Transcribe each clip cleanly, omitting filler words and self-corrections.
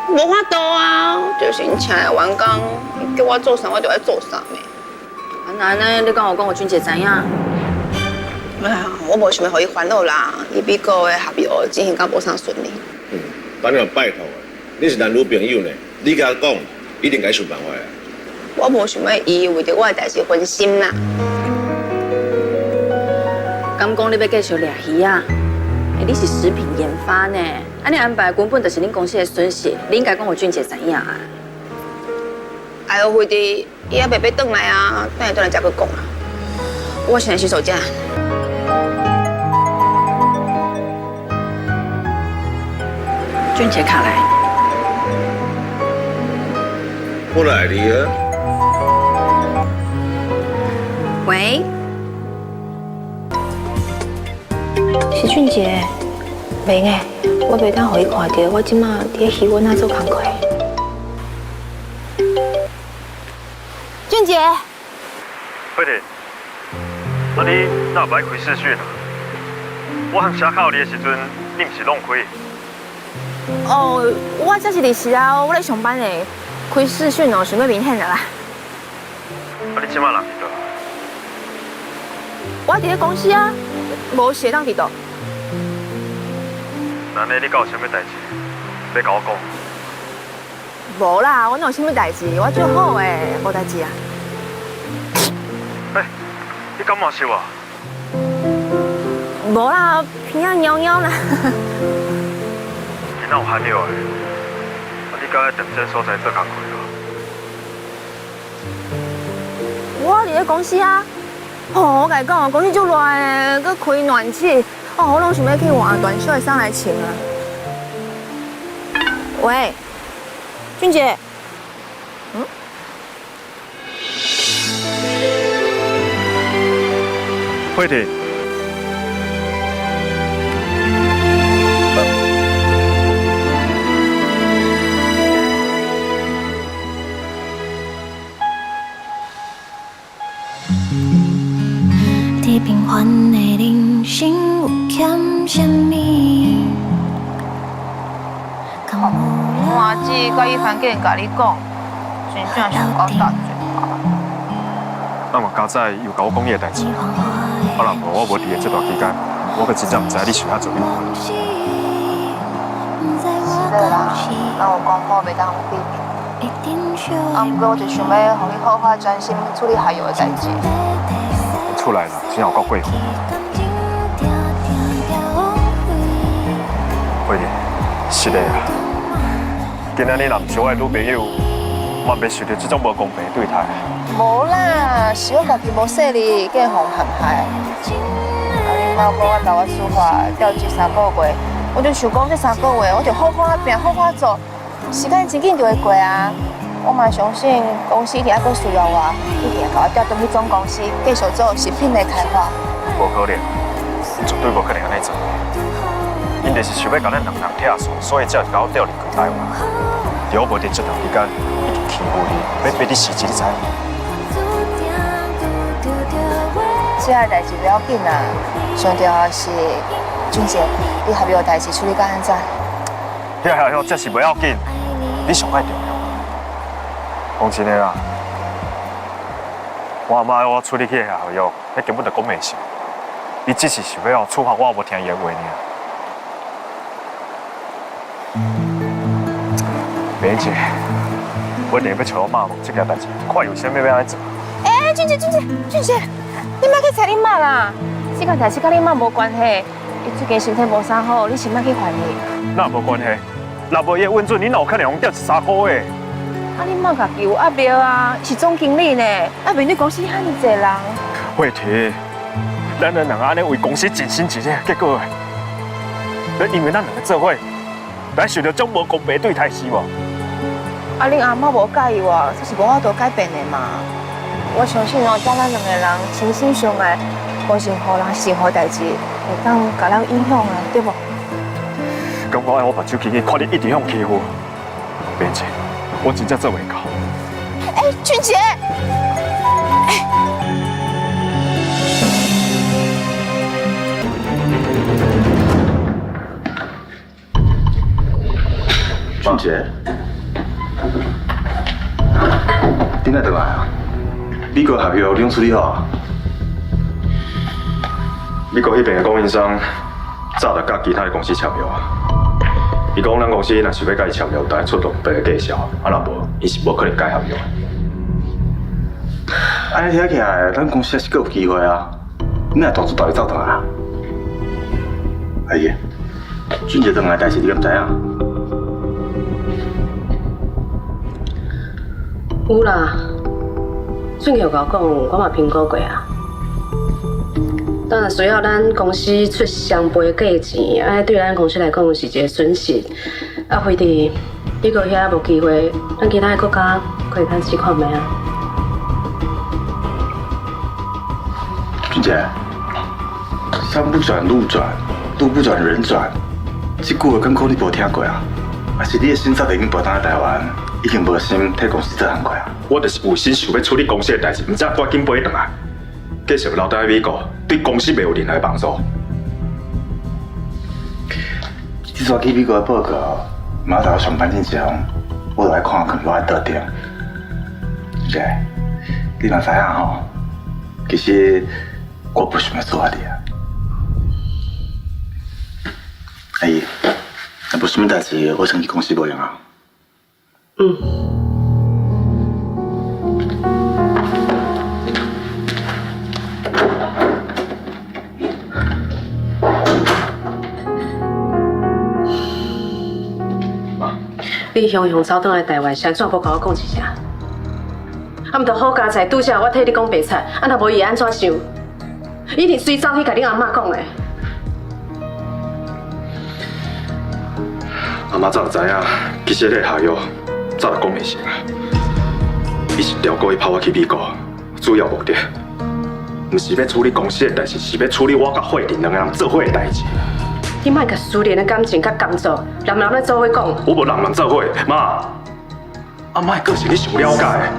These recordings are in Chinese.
无法度啊，就是因请的员工，伊叫我做啥我就爱做啥的。啊，那安尼你敢有讲我俊姐知影？哎呀，我无想要互伊烦恼啦。伊美国的合约进行甲无啥顺利。等你拜托啊，你是男女朋友呢，你甲我讲，一定该想办法啊。我无想要伊为着我的代志分心啦。敢讲你要继续掠鱼啊？你是食品研发呢，安尼安排根本就是恁公司的损失，你应该讲我俊姐知影啊。哎呦，辉弟，伊还袂要转来啊，等下转来才去讲啊。我先来洗手间。俊姐卡来，我来你啊。喂，是俊杰，袂个，我袂当互伊看到，我即马伫咧鱼湾仔做工课。俊杰，慧婷，啊你哪不爱开视讯啊？我向写考你的时阵，你毋是拢开？哦，我这是临时啊，我咧上班嘞，开视讯哦，想要明显的啦。啊你即马人伫倒？我伫咧公司啊，无写当伫倒。那呢你敢有啥物代志要甲我讲？无啦，我哪有啥物代志，我最好诶，无代志啊。哎，你感冒是无？无啦，鼻仔痒痒啦。你哪有喊尿的？啊你敢在定真所在做工课无？我伫咧公司啊。哦，我甲你讲，公司足热诶，佮开暖气。哦，我拢想要去换短袖的衫来穿啊。喂，俊杰。慧婷。在平凡的人生有欠什么？我阿姊甲伊番见甲你讲，真正想搞大嘴巴。那么加载又甲我讲你的代志，啊若无我无伫的这段期间，我可真正唔知你想遐做咩。是的啦，那我讲好袂当有避免。啊，不过我就想要互你好好专心处理还有的代志。出来了，真有够过分。慧婷，是的啊，今仔日若唔是我的女朋友，我袂受到这种无公平的对待。无啦，是我家己无说你，计互陷害。啊，你妈讲我投我书法调职3个月，我就想讲这3个月我就好好拼，好好做，时间真紧就会过啊。我嘛相信公司一定还佫需要我，一定甲我调转去总公司，继续做食品的开发。无可能，绝对无可能安尼做。因就是想要甲咱两人拆散，所以才会甲我调离开台湾。在我无伫这段期间，一直欺负你，要逼你辞职，你知影？这下代志不要紧啦，上重要的是俊杰，你合约代志处理到安怎？遐，这是不要紧，你上爱重要。讲真的啦，我阿妈要我处理去遐合约，那根本就讲袂成。伊只是想要处罚我无听伊的话尔。梅姐，我一定要找我妈问这件代志，看有啥物要安做。哎，俊杰，你莫去找你妈啦，这件代志甲你妈无关系。伊最近身体无啥好，你先莫去怀疑。那无关系，若无伊的温准，你哪有可能用调13块的？啊，你妈家己有压力啊，是总经理呢，啊，美女公司遐尼济人。慧婷，咱两人安尼为公司尽心尽力，结果，咱因为咱两个做伙，咱受到种无公平的对待是无？啊，恁阿妈无介意我，这是无法度改变的嘛。我相信哦，只要咱两个人真心相爱，无任何人任何代志会当甲咱影响啊，对不？咁我爱我目睭起去，看你一直向欺负，梅姐，我真正做袂到。哎，俊杰。俊杰，你哪回来啊？美国合约你拢处理好啊？美国迄边的供应商早就甲其他的公司签约啊。伊讲咱公司若想要甲伊签约，有当出动别个介绍，啊若无，伊是无可能改合约的。安尼听起来，咱公司还是够有机会啊！你若当初到底走倒啊？阿姨，俊杰转来代志你敢知影？有啦，俊杰有甲我讲，我嘛评估过啊。当然需要咱公司出双倍价钱，安尼对咱公司来讲是一个损失。啊，非得美国遐无机会，咱其他的国家可以看试看卖啊。俊杰，山不转路转，路不转人转，这句话敢可你无听过啊？还是你的心早就已经搬到台湾，已经无心替公司做行过啊？我就是有心想要处理公司的代志，唔则赶紧飞转来，继续留在美国，对公司袂有任何帮助。这抓去美国的报告，明仔我上班之前，我就来看看我的特点。俊杰，你嘛知影吼？其实我不想要做你啊。阿姨，若无什么代志，我先去公司无用啊。你雄雄走倒来台湾，谁怎无甲我讲一声？啊，毋着好佳哉，拄则我替你讲白菜，啊，若无伊安怎想？伊一定随走去甲恁阿嬷讲的。阿妈早就知影，其实迄个下药早就讲袂成啊。伊是调故意派我去美国，主要目的，毋是要处理公司的代志，是要处理我甲慧玲两个人做伙的代志。你莫甲私人的感情甲工作人咧做伙讲。我无人做伙，妈，阿妈的个性你上了解的。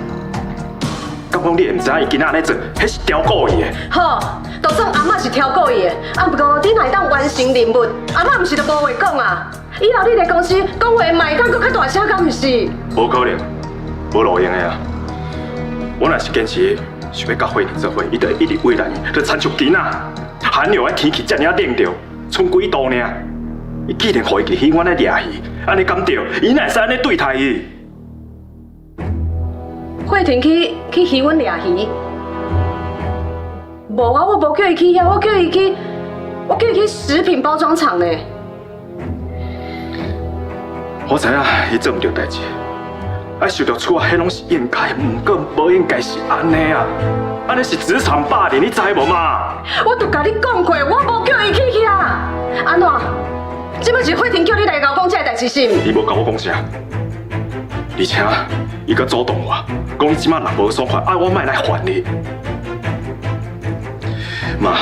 敢讲你会毋知影伊今仔安尼做，迄是调故意的。好，就算阿嬷是挑故意的，啊，不过你若会当完成任务，阿嬷毋是就无话讲啊。以后你伫公司讲话嘛会当搁较大声，敢毋是？无可能，无路用的啊！我若是坚持想要甲慧玲做伙，伊就会一直为难伊，就亲像囡仔，寒流的天气遮尔冷着，剩几度呢？伊既然互伊去戏院咧掠戏，安尼敢对？伊哪会使安尼对待伊？慧婷去戏院掠鱼，无啊，我无叫伊去遐，我叫伊去食品包装厂呢。我知影伊做毋对代志，啊，受到处啊，迄拢是应该，毋过无应该是安尼啊，安尼是职场霸凌，你知无嘛？我都甲你讲过，我无叫伊去遐。安怎？即摆是慧婷叫你来甲我讲这个代志是毋？伊无甲我讲啥，而且伊阁主动我，讲伊即摆人无爽快，爱我莫来烦你。妈，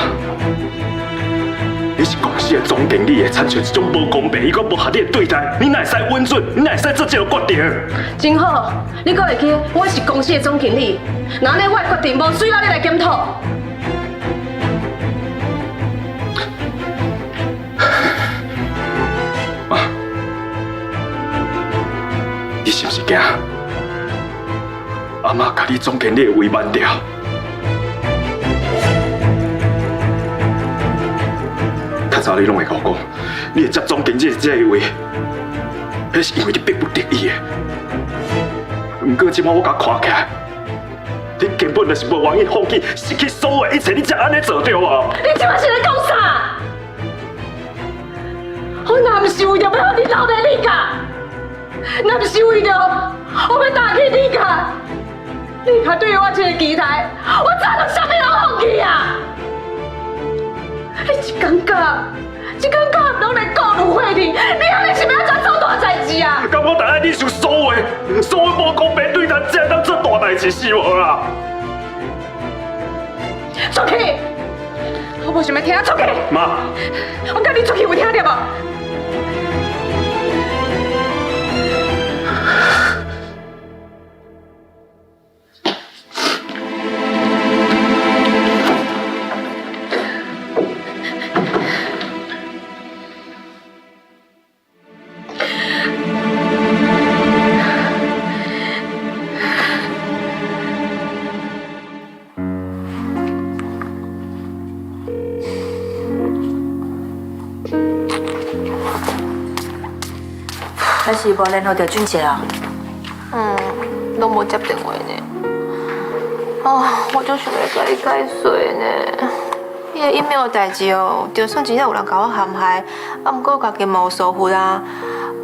你是公司的总经理，会参像这种无公平、伊阁无合理的对待，你哪会使稳准？你哪会使做这个决定？真好，你阁会记，我是公司的总经理，那安尼我的决定无需要你来检讨。妈，你是不是惊阿妈甲你总经理的位慢掉？较早你拢会甲我讲，你会接总经理这个位，迄是因为你迫不得已的。不过即摆我甲看起来，你根本就是无愿意放弃，失去所有的一切，你才安尼做对啊！你即摆是咧讲啥？我若毋是为着要互你留在你家，若毋是为着我要打击你家，你家对我这个期待，我早就啥物拢放弃啊！你一感觉拢来告诉慧玲，你安尼是要怎做大代志啊？敢我等下你想所有无公平对待，才当做大代志是无啦？出去！我无想要听，出去！妈，我叫你出去有听到无？无联络到俊杰啊？拢无接电话呢。我就想要甲你解释呢。伊个 email 代志哦，就算真正有人甲我陷害，毋过家己嘛有疏忽啦。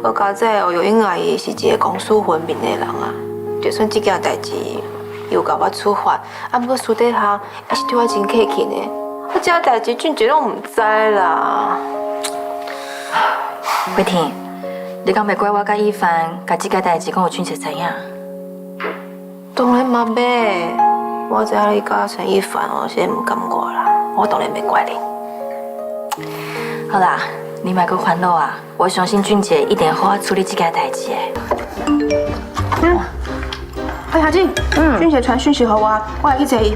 我家姐哦，又因为伊是一个公私分明的人啊，就算这件代志又甲我处罚，毋过私底下还是对我真客气呢。我这代志俊杰拢毋知啦。慧婷，你敢袂怪我甲伊凡甲这件代志讲有俊杰知影？当然嘛袂，我知影你甲陈一凡哦是毋甘我啦，我当然袂怪你。好啦，你莫阁烦恼啊！我相信俊杰一定会好好处理这件代志的。夏静，俊杰传讯息给我，我来去接伊。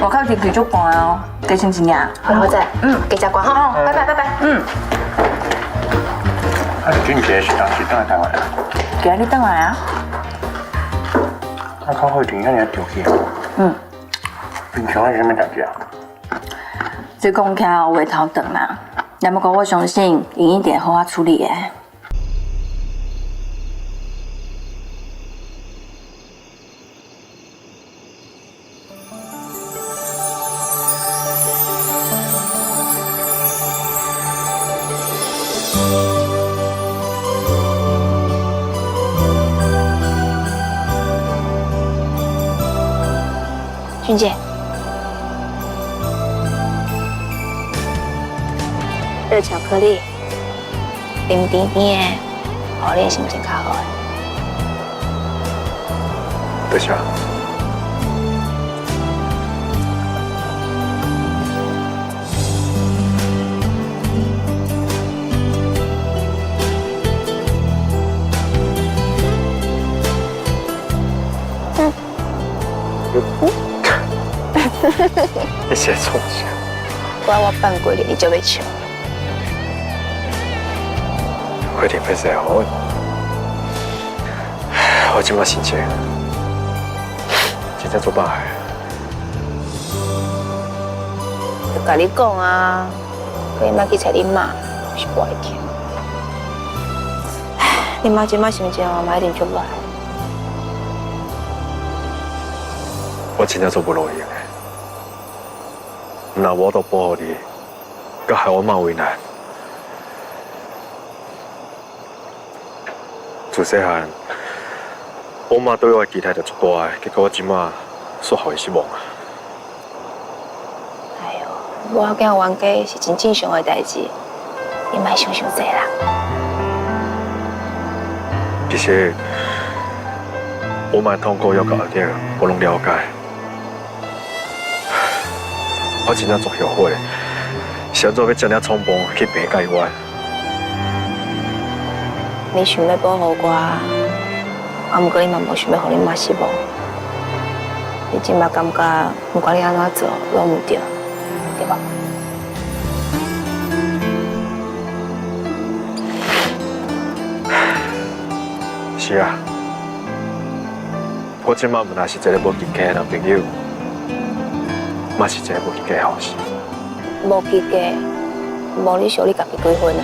我靠天气足寒哦，加先一领。好仔，加只关哈，拜拜拜拜。俊杰是当时等来台湾啊？今日等来啊？靠慧婷遐尔着急。平常是啥物代志啊？这讲起来有回头等啦，那么讲我相信伊一定好好处理的。俊杰，热巧克力，甜甜甜的，互你心情较好。多谢。你写错啥？我办过你，你就要笑。慧婷，歹势啊，我即摆心情真正做歹。就甲你讲啊，可以莫去找你妈，是不爱听。你妈即摆心情嘛一定足歹。我真正做不落去的。那我都保护你，佮害我妈为难。自细汉，我妈对我的期待就足大的，结果我即马煞互伊失望啊！哎呦，我囝冤家是真正常的代志，你莫想伤济啦。其实，我妈痛苦要搞点，我拢了解。我真正足后悔，想做要这么匆忙去病甲伊玩。你想要保护我，毋过你嘛无想要互你妈失望。你即马感觉，不管你安怎做，拢毋对，对吧？是啊，我即马若是一个无经过的男朋友，嘛是一个无经过的好事。无经过，无你想你家己几分啊？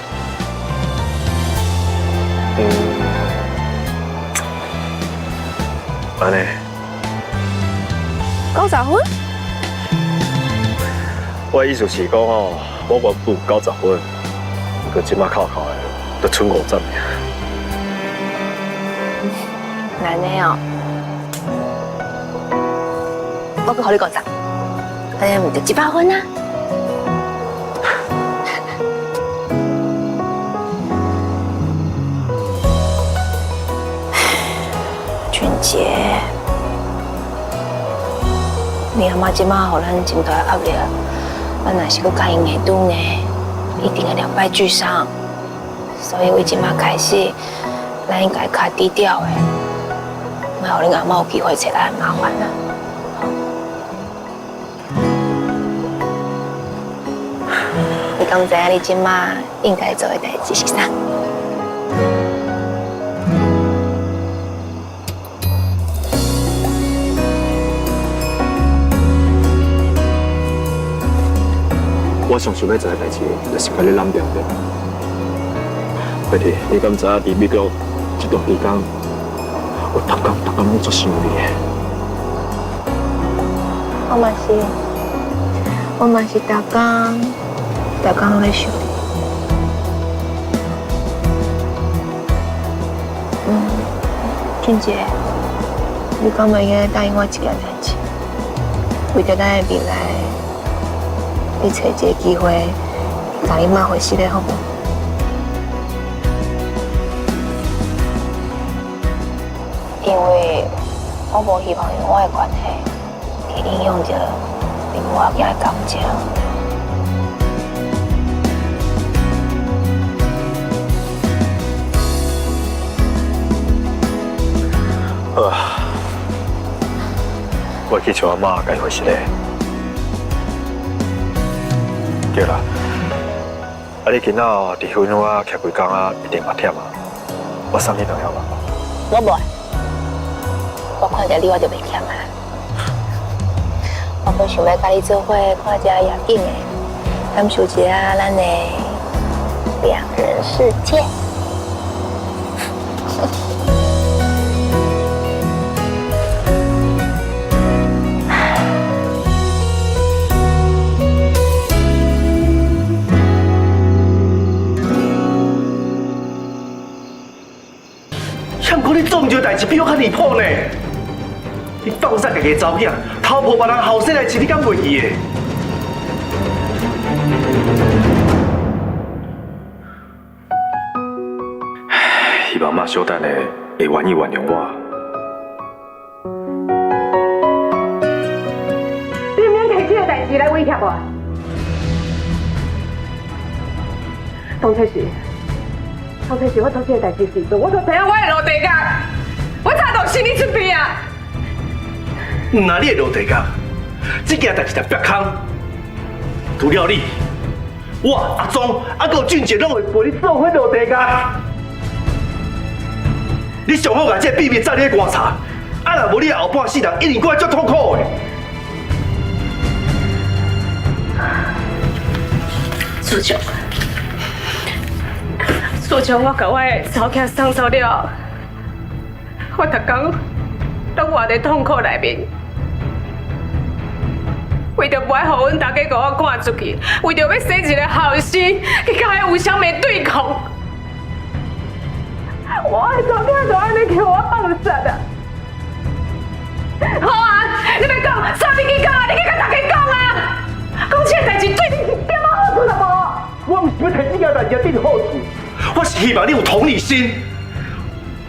安尼90分？我的意思是讲吼，我原本90分，不过即马考的，就剩50尔。安尼哦，我阁互你50，安尼毋就100分啊？俊杰，你阿妈即马互咱真大压力，咱若是阁甲因硬赌呢，一定会两败俱伤。所以，为即马开始，咱应该较低调的。莫互恁阿妈有机会找咱麻烦啊！你敢知影你即马应该做的代志是啥？我上想要做的代志，就是甲你揽标的。慧婷，你敢知影伫美国这段期间，我逐工拢做想你的。我嘛是逐工拢在想你。俊杰，你敢袂应该答应我一件代志？为着咱的未来，你找一个机会，甲你妈回死咧，好无？因为我无希望用我的关系去影响着另外一个感情。好啊，我去找阿妈解回事咧。对啦，你今仔伫婚屋徛几工啊，一定嘛忝啊。我送你朋友嘛。我无，我看着你我就袂忝啊。我阁想要甲你做伙看一下夜景的，感受一下咱的两人世界。你做唔对代志比我较离谱呢！你放杀家己查某囝，偷抱别人后生来饲，你敢袂记的？希望妈小等的会愿意原谅我。你免摕这个代志来威胁我。当初是我做这个代志时阵，我就知影我会落地狱，我早就心理准备啊。那你会落地狱？这件代志就别空。除了你，我阿忠还有俊杰，拢会陪你做伙落地狱。你上好把这秘密早点观察，啊若无你后半世人一定过来足痛苦的。自从我甲我的查某囝送走了，我逐工拢活在痛苦内面。为着不爱互阮大家甲我赶出去，为着要生一个后生，去甲迄吴小梅对抗，我的查某囝就安尼叫我放杀啊！好啊，你要讲啥物去讲啊？你去甲大家讲啊！讲这个代志对你一点仔好处都无。我唔是要摕这件代志对你好处。我是希望你有同理心。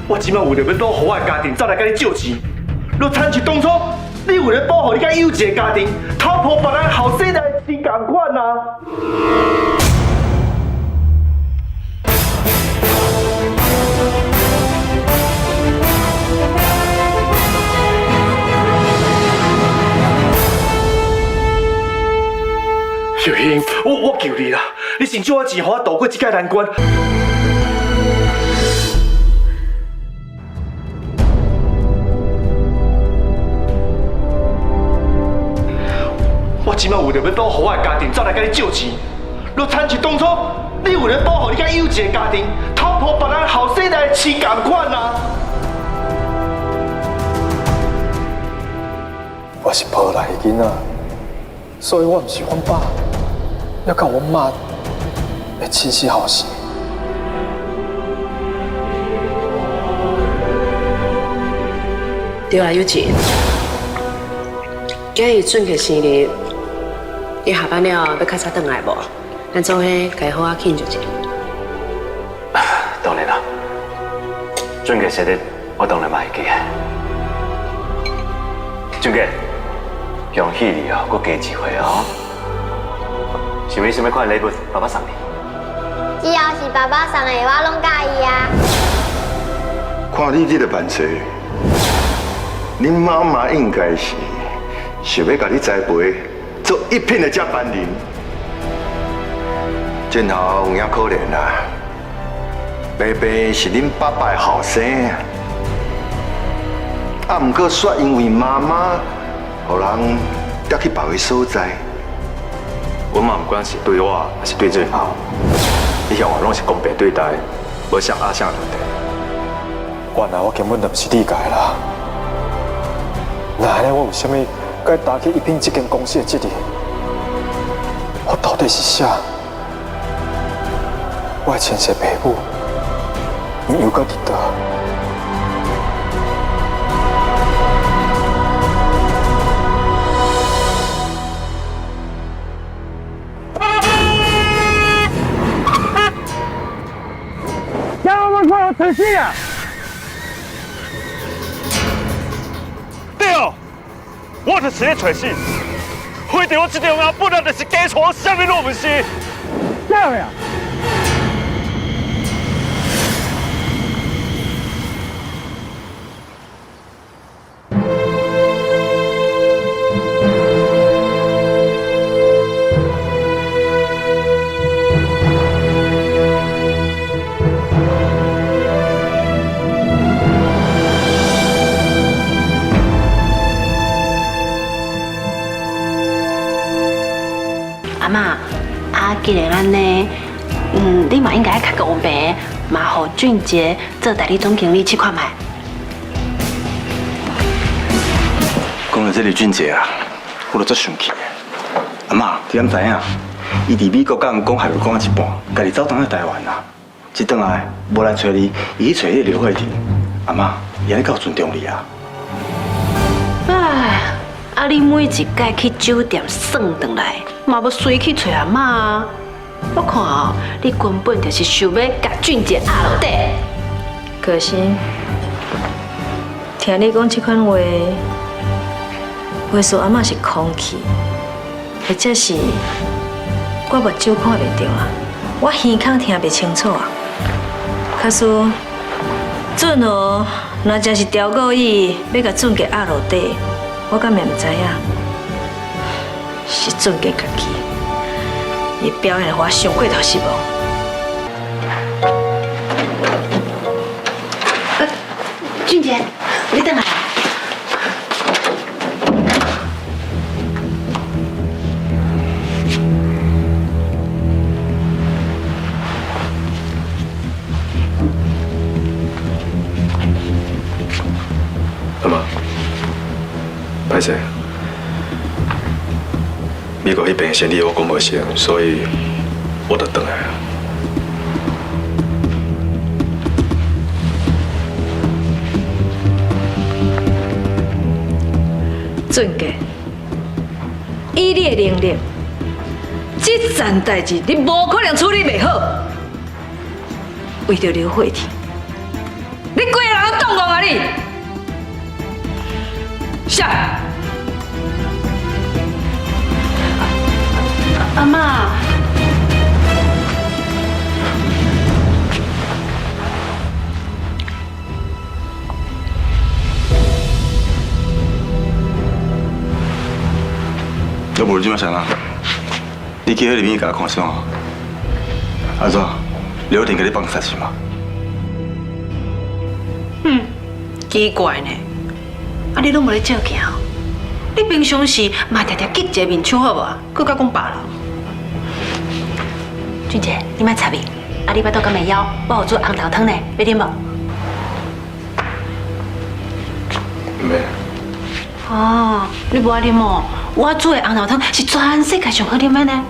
我今麦为着要保护我的家庭，走来甲你借钱。若亲像当初，你为了保护你甲幼稚的家庭，偷抱别人后生来是同款啊！小英，我求你啦，你先借我钱，互我渡过这界难关。我今麦为着要保护我的家庭，走来甲你借钱。若亲像当初，你为了保护你甲幼稚的家庭，偷抱别人后生来是同款啊！我是抱来的囡仔，所以我唔是阮爸。要靠我妈来亲死后生。对啊，有钱。今日准嘅生日，你下班了要较早回来无？咱做伙家好啊庆祝一下。当然啦，准嘅生日我当然嘛会记。俊杰，恭喜你哦，佮加一回哦。是为什么款礼物爸爸送你？只要是爸爸送的，我拢介意啊。看你这个办事，恁妈妈应该是想要把你栽培做一品的接班人。今后有影可怜啦，白白是恁爸爸的后生，啊，不过煞因为妈妈，互人调去别位所在。我嘛不管是对我还是对这后，你向我拢是公平对待，无像阿像问题。原来我根本就不是理解啦。那安尼我有啥物该担起一品这间公司的责任？我到底是啥？我的前世爸母，你又搁伫倒？让我们快要成戏啊！对哦，我就是咧找死，非得我这条鸭本来就是假错，啥物都不是。啥呀？阿嬷，既然安尼，你嘛应该较公平，嘛互俊杰做代理总经理去看卖。讲到这李俊杰啊，我都足生气的。阿嬷，你敢知影？伊伫美国甲人讲还未讲一半，家己走倒来台湾啦。一转来无来找你，伊去找迄个刘慧婷。阿嬷，伊安尼够尊重你啊？哎，你每一届去酒店耍转来，嘛要随去找阿嬷啊！我看哦，你根本就是想要甲俊杰压落底。可是，听你讲这款话，话说阿嬷是空气，或者是我目睭看袂到啊，我耳孔听袂清楚啊。假使准哦，若真是调故意要甲俊杰压落底，我敢会唔知影？是俊杰家己，伊表现我上过头失望。俊杰，你等来。阿妈，歹势，美国迄边生意我讲无成，所以我就回来了。俊杰，以你的能力，这件代志你无可能处理袂好。为着刘慧婷，你规个人都动狂啊你！下。阿嬷，要不你即摆想哪？你去迄里面甲我看啥？安怎？刘婷给你放杀去吗？奇怪呢，你拢无咧照镜哦？你平常时嘛常常激一个面手好无？佮甲讲别了。俊杰，你莫插伊，你巴肚敢会枵？我有做红豆汤呢，要啉无？唔要。哦，你无爱啉哦？我煮的红豆汤是全世界上好啉的呢。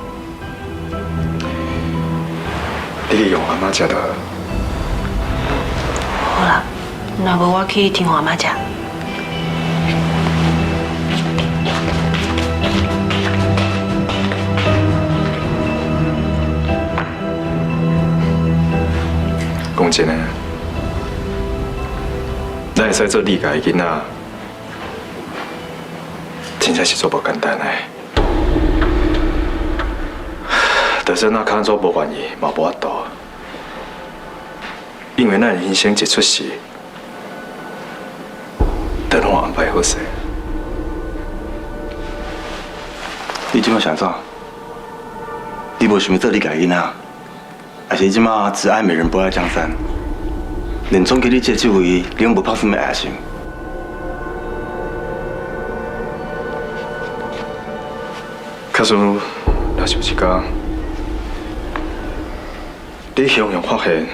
你去用阿妈食就好。好啦，那无我去听阿妈食。讲真的，咱会使做理解的囡仔，真正是做无简单的。就算那看做无愿意，嘛无法度，因为咱人生一出世，就拢安排好势。你即摆想怎？你无想要做理解囡仔，还是即摆只爱美人不爱江山？连总经理这职位，你拢无抱什么爱心？假使若是有一天，你雄雄发现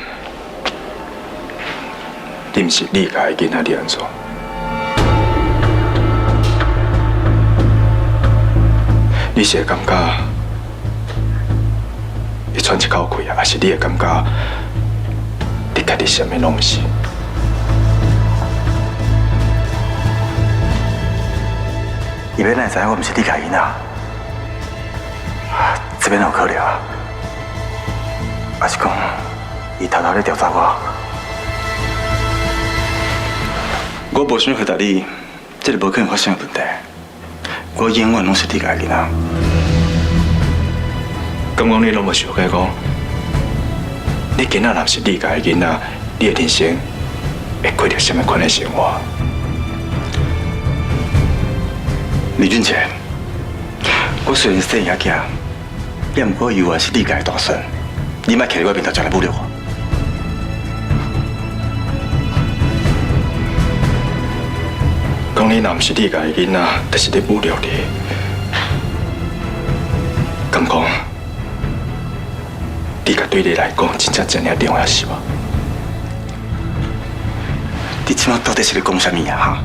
你毋是你家的囡仔，你安怎？你是会感觉会喘一口气啊，还是你会感觉你家己什么拢毋是？伊要哪会知我毋是你家囡仔？这边有可能啊？还是讲伊偷偷咧调查我？我无想回答你，这个无可能发生的问题。我永远拢是你家囡仔。敢讲你拢无想过讲，你今仔若是你家的囡仔，你的人生会过着什么款的生活？李俊杰，我虽然生遐囝，也毋过伊还是你家的大孙，你莫徛在我面头前来侮辱我。讲你若毋是你家的囡仔，就是咧侮辱你。敢讲，你家对你来讲真正真尔重要是无？你即马到底是咧讲啥物啊？哈？